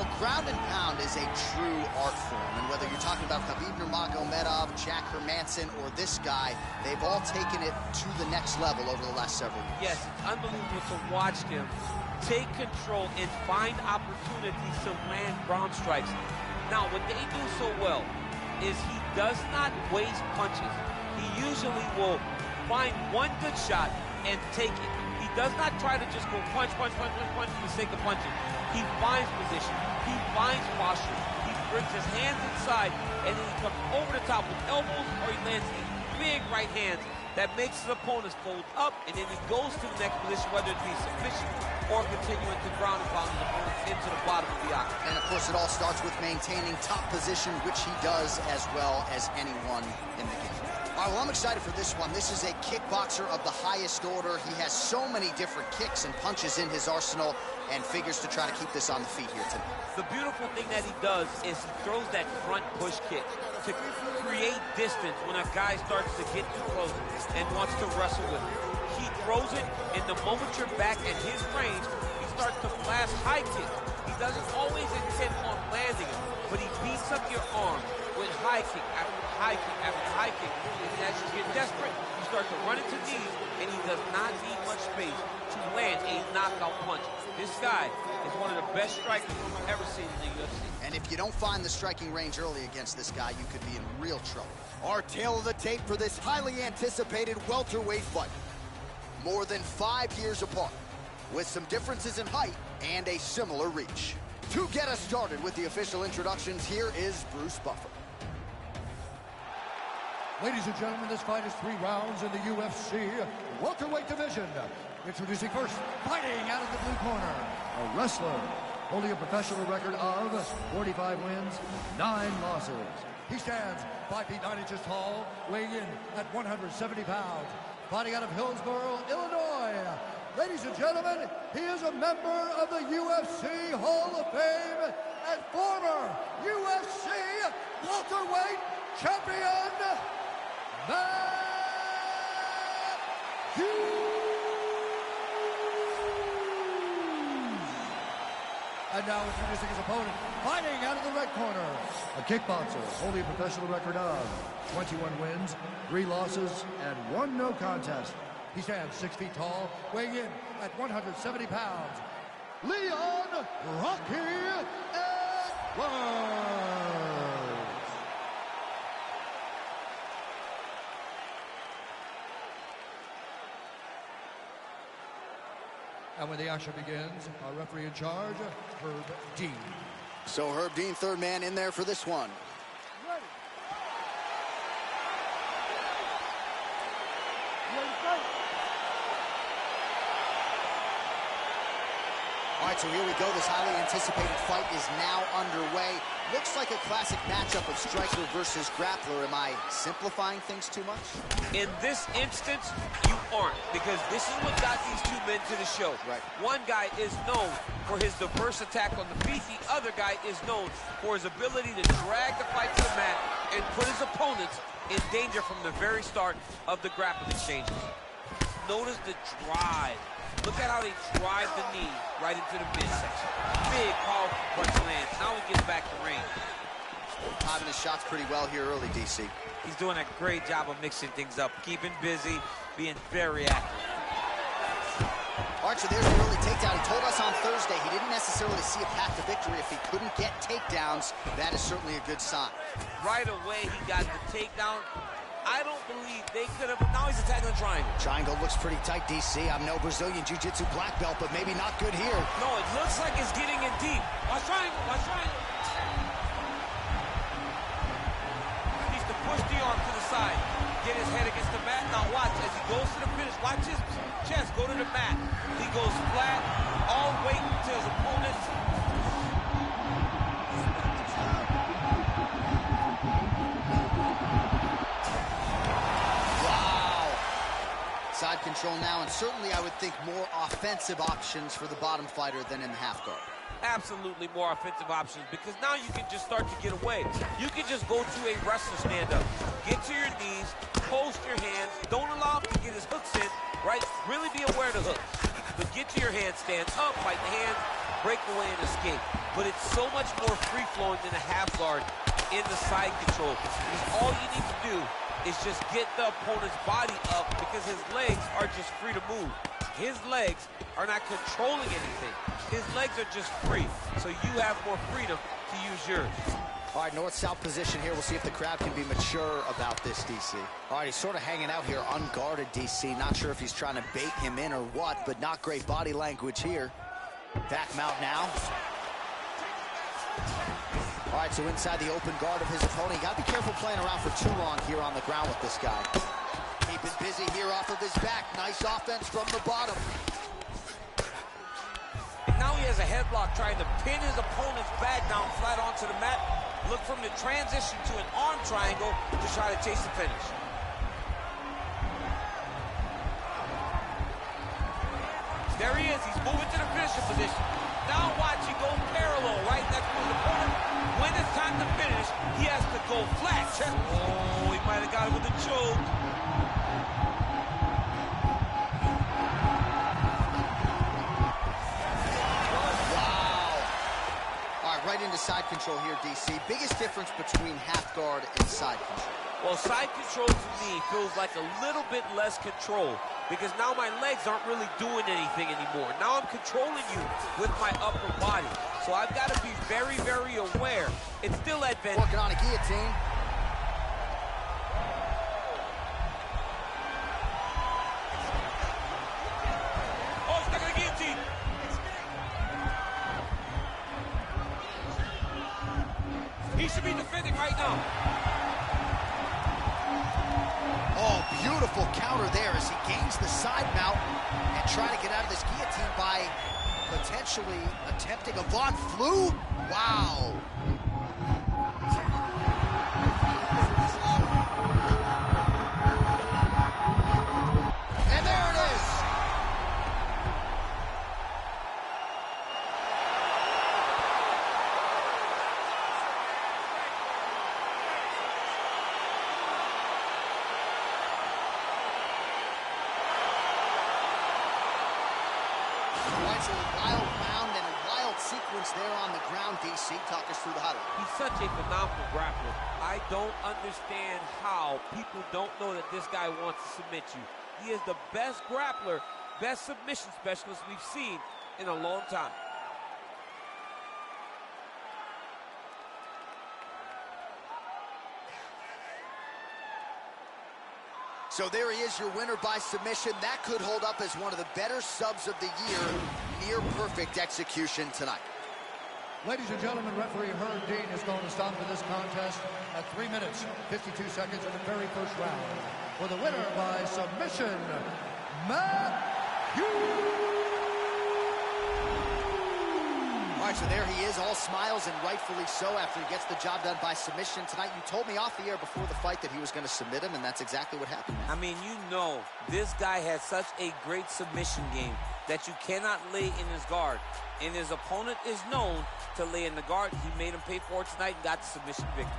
Well, ground and pound is a true art form, and whether you're talking about Khabib Nurmagomedov, Jack Hermanson, or this guy, they've all taken it to the next level over the last several years. Yes, it's unbelievable to watch him take control and find opportunities to land ground strikes. Now, what they do so well is he does not waste punches. He usually will find one good shot and take it. He does not try to just go punch for the sake of punching. He finds position. He finds posture. He brings his hands inside, and then he comes over the top with elbows, or he lands these big right hands that makes his opponents fold up, and then he goes to the next position, whether it be submission or continuing to ground and pound his opponents into the bottom of the octagon. And of course, it all starts with maintaining top position, which he does as well as anyone in the game. All right, well, I'm excited for this one. This is a kickboxer of the highest order. He has so many different kicks and punches in his arsenal, and figures to try to keep this on the feet here tonight. The beautiful thing that he does is he throws that front push kick to create distance when a guy starts to get too close and wants to wrestle with him. He throws it, and the moment you're back at his range, he starts to blast high kicks. He doesn't always intend on landing it, but he beats up your arm with high kick after high kick after high kick. And as you get desperate, you start to run into knees, and he does not need much space to land a knockout punch. This guy is one of the best strikers we've ever seen in the UFC. And if you don't find the striking range early against this guy, you could be in real trouble. Our tale of the tape for this highly anticipated welterweight fight. More than 5 years apart, with some differences in height and a similar reach. To get us started with the official introductions, here is Bruce Buffer. Ladies and gentlemen, this fight is 3 rounds in the UFC welterweight division. Introducing first, fighting out of the blue corner, a wrestler holding a professional record of 45 wins, 9 losses. He stands 5 feet 9 inches tall, weighing in at 170 pounds. Fighting out of Hillsboro, Illinois. Ladies and gentlemen, he is a member of the UFC Hall of Fame and former UFC welterweight champion, Hughes. And now introducing his opponent, fighting out of the red corner, a kickboxer holding a professional record of 21 wins, 3 losses, and 1 no contest. He stands 6 feet tall, weighing in at 170 pounds. Leon Rocky Edwards. And when the action begins, our referee in charge, Herb Dean. So Herb Dean, third man in there for this one. Ready. All right, so here we go. This highly anticipated fight is now underway. Looks like a classic matchup of striker versus grappler. Am I simplifying things too much? In this instance, you aren't, because this is what got these 2 men to the show. Right. One guy is known for his diverse attack on the feet. The other guy is known for his ability to drag the fight to the mat and put his opponents in danger from the very start of the grappling exchanges. Notice the drive. Look at how they drive the knee right into the midsection. Big, powerful punch lands. Now he gets back to range. Timing his shots pretty well here early, DC. He's doing a great job of mixing things up, keeping busy, being very active. All right, so there's the early takedown. He told us on Thursday he didn't necessarily see a path to victory if he couldn't get takedowns. That is certainly a good sign. Right away, he got the takedown. I don't believe they could have. Now he's attacking the triangle. Triangle looks pretty tight, DC. I'm no Brazilian Jiu-Jitsu black belt, but maybe not good here. No, it looks like it's getting in deep. Watch triangle, watch triangle. He needs to push the arm to the side. Get his head against the mat. Now watch, as he goes to the finish, watch his chest go to the mat. He goes flat, all weight to his opponent. Side control now, and certainly I would think more offensive options for the bottom fighter than in the half guard. Absolutely more offensive options, because now you can just start to get away. You can just go to a wrestler stand-up. Get to your knees, post your hands, don't allow him to get his hooks in, right? Really be aware of the hooks. But get to your hands, stand up, fight the hands, break away and escape. but it's so much more free-flowing than a half guard in the side control. Because all you need to do is just get the opponent's body up because his legs are just free to move. His legs are not controlling anything. His legs are just free, so you have more freedom to use yours. All right, north-south position here. We'll see if the crowd can be mature about this, DC. All right, he's sort of hanging out here unguarded, DC. Not sure if he's trying to bait him in or what, but not great body language here. Back him out now. All right, so inside the open guard of his opponent. You got to be careful playing around for too long here on the ground with this guy. Keeping busy here off of his back. Nice offense from the bottom. And now he has a headlock trying to pin his opponent's back down flat onto the mat. Look for him to transition to an arm triangle to try to chase the finish. There he is. He's moving to the finishing position. Now watch, he go parallel right next to his opponent. When it's time to finish, he has to go flat. Oh, he might have got it with a choke. Right into side control here, DC. Biggest difference between half guard and side control? Well, side control to me feels like a little bit less control because now my legs aren't really doing anything anymore. Now I'm controlling you with my upper body. So I've got to be very, very aware. It's still advantageous. Working on a guillotine. Oh, stuck in a guillotine. He should be defending right now. Oh, beautiful counter there as he gains the side mount and trying to get out of this guillotine by potentially attempting a Von Flue. Wow. And there it is. It's a wild round and a wild sequence there on the ground, DC. Talk us through the highlight. He's such a phenomenal grappler. I don't understand how people don't know that this guy wants to submit you. He is the best grappler, best submission specialist we've seen in a long time. So there he is, your winner by submission. That could hold up as one of the better subs of the year. Near perfect execution tonight. Ladies and gentlemen, referee Herb Dean is going to stop to this contest at 3 minutes, 52 seconds in the very first round. For the winner by submission, Matt Hughes. All right, so there he is, all smiles, and rightfully so after he gets the job done by submission tonight. You told me off the air before the fight that he was going to submit him, and that's exactly what happened. I mean, you know, this guy has such a great submission game that you cannot lay in his guard. And his opponent is known to lay in the guard. He made him pay for it tonight and got the submission victory.